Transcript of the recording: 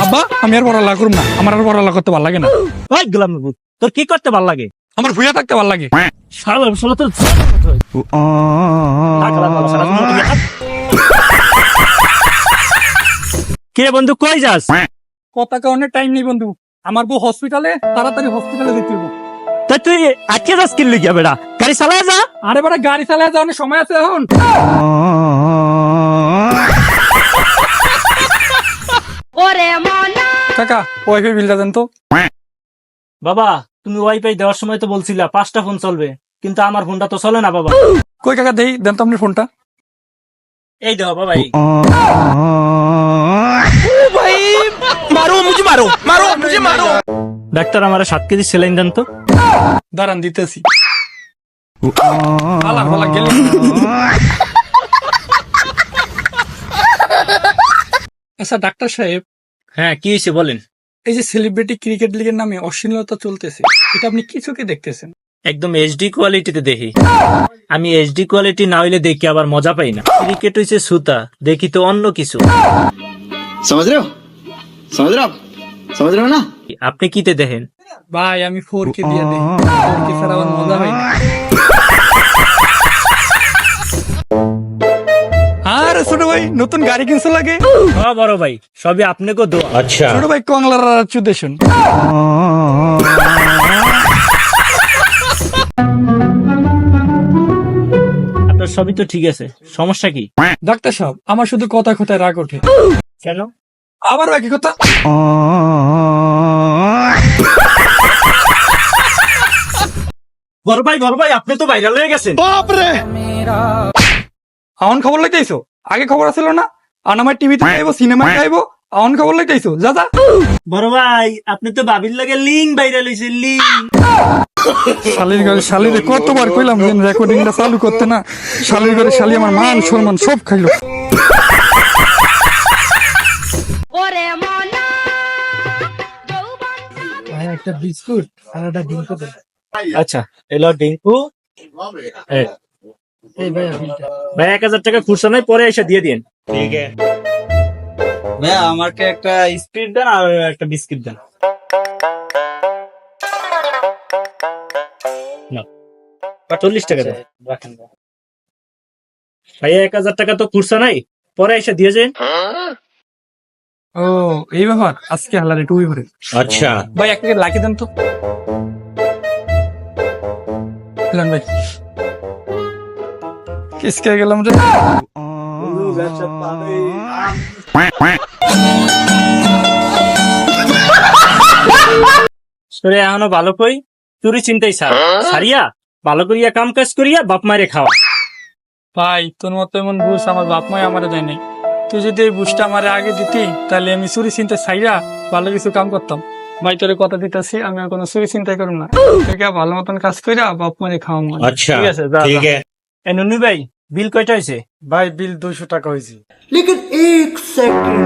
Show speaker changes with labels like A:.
A: আব্বা আমি আর পড়ালেখা করব না, আমার আর পড়ালেখা করতে ভালো লাগে না।
B: ওই গোলাম বাবু, তোর কি করতে ভাল লাগে?
A: আমার ভুয়া থাকতে ভালো লাগে।
B: সারা সারা তোর কে বন্ধু কই যাস?
A: কথা কারণে টাইম নেই বন্ধু, আমার বউ হসপিটালে, তাড়াতাড়ি হসপিটালে যেতে হবে।
B: তা তুই আজকে যাস কিনলি গিয়া বেড়া, গাড়ি চালা যা।
A: আরে বাড়া গাড়ি চালায় যাওয়ার সময় আছে এখন। কাকা ওয়াইফাই বিলটা দেন তো।
B: বাবা তুমি ওয়াইফাই দেওয়ার সময় তো বলছিলা 5টা ফোন চলবে, কিন্তু আমার ফোনটা তো চলে না বাবা।
A: কই কাকা দেই দেন তো আপনার ফোনটা।
B: এই দাও বাবা, এই
A: ভাই মারো মুঝে মারো মারো মুঝে মারো।
B: ডাক্তার আমার 7 কেজি সেলাইন দেন তো।
A: দাঁড়ান দিতেছি। আলা বলা গেল। আচ্ছা ডাক্তার সাহেব,
B: হ্যাঁ কি হয়েছে বলেন।
A: এই যে সেলিব্রিটি ক্রিকেট লিগের নামে অশ্লীলতা চলতেছে, এটা আপনি কি চোখে দেখতেছেন?
B: একদম এইচডি কোয়ালিটিতে দেখি। আমি এইচডি কোয়ালিটি না হইলে দেখি আবার মজা পাই না। ক্রিকেট হইছে সুতা, দেখি তো অন্য কিছু।
C: समझ रहे हो समझ रहे हो आप समझ रहे हो ना।
B: আপনি কিতে দেখেন?
A: ভাই আমি 4K দিয়ে দেই, 4K ছাড়া আমার মজা হয় না। আরে ছোট ভাই নতুন গাড়ি কিনছো লাগে?
B: হ্যাঁ বড় ভাই, সবই আপনাকে দোয়া। আচ্ছা
A: ছোট ভাই কংলার চুদেশন।
B: আপনার সবই তো ঠিক আছে, সমস্যা কি?
A: ডাক্তার সাহেব আমার শুধু কথা কথায় রাগ ওঠে।
B: কেন?
A: আবারও একই কথা।
B: বড় ভাই আপনি তো ভাইরাল হয়ে গেছেন।
A: আউন খবর লাইতেইছো? আগে খবর আছিল না? আর আমার টিভিতে আইবো, সিনেমায় আইবো, আউন খবর লাইতেইছো? যা যা।
B: বড় ভাই আপনি তো বাবির লাগে লিং ভাইরাল হয়েছে, লিং।
A: শালির ঘরে শালিরে কতবার কইলাম যে রেকর্ডিংটা চালু করতে না। শালির ঘরে শালি আমার মান সম্মান সব খাইলো। ভাই একটা বিস্কুট আর একটা ডিম তো দে।
B: আচ্ছা এলো ডিঙ্কু।
A: এই ভাই বিলটা।
B: ভাই 1000 টাকা খুচরা নাই, পরে এসে দিয়ে দিন। ঠিক আছে ভাই, আমাকে একটা স্পিড দেন আর একটা বিস্কিট দেন। না 40 টাকা দেন, রাখেন ভাই। 1000 টাকা তো খুচরা নাই, পরে এসে দিয়ে যান।
A: ও এই ব্যাপার, আজকে হালারে টুই ভরে।
B: আচ্ছা
A: ভাই একটা লাকি দেন তো। দিলেন ভাই। কিসকে গেলাম রে।
B: সরে এখনো ভালো কই চুরি চিন্তাই সারিয়া ভালো করিয়া কাম কাজ করিয়া বাপ মারে খাওয়া।
A: ভাই তোর মতো এমন বুঝ আমার বাপ মাই আমারে দেয় নাই। তুই যদি এই বুঝটা আমারে আগে দিতি তাহলে আমি চুরি চিন্তা ছাইরা ভালো কিছু কাম করতাম। ভাই তোরে কথা দিতেছি আমি আর কোনো চুরি চিন্তাই করব না। ঠিক আছে ভালো মতন কাজ কইরা বাপ মারে খাওয়াম।
B: আচ্ছা ঠিক আছে, ঠিক আছে। এ নুনি ভাই বিল কয়টা হয়েছে?
A: ভাই বিল 200 টাকা হয়েছে।
C: लेकिन एक सेकंड